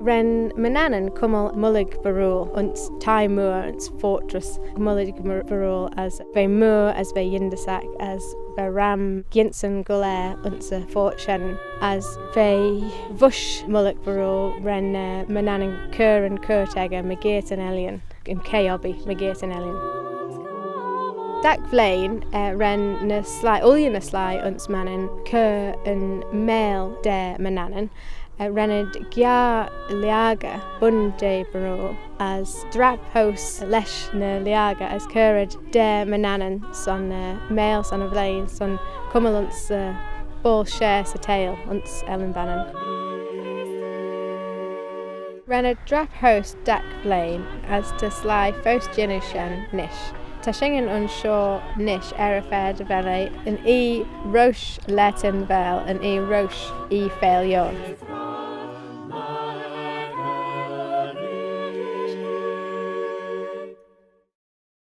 Ren Manannan cummal Mullig Barrule uns Tynwald uns fortress Mullig Barrule as ve moor as ve Yindasak as ve ram Ginson Gulair uns Fort Shuinyn as ve vush Mullig Barrule ren Manannan Cur and Curtega Megate and Elian in Kayobi Megate and Elian. Dak Vlain ren na sly ullian na sly uns Manannan Cur and male de Manannan renid Gya Liaga Bun de Barrule as drap house lesh na Liaga as currid de Manannan son male son of Lane son cummalunts ball share sa tail unts Ellen Bannon. Renid drap house Dak Blaine as to sly first Jinushan nish. Tashingen unsure nish erafed vele an roche Latin vel an roche fail yon.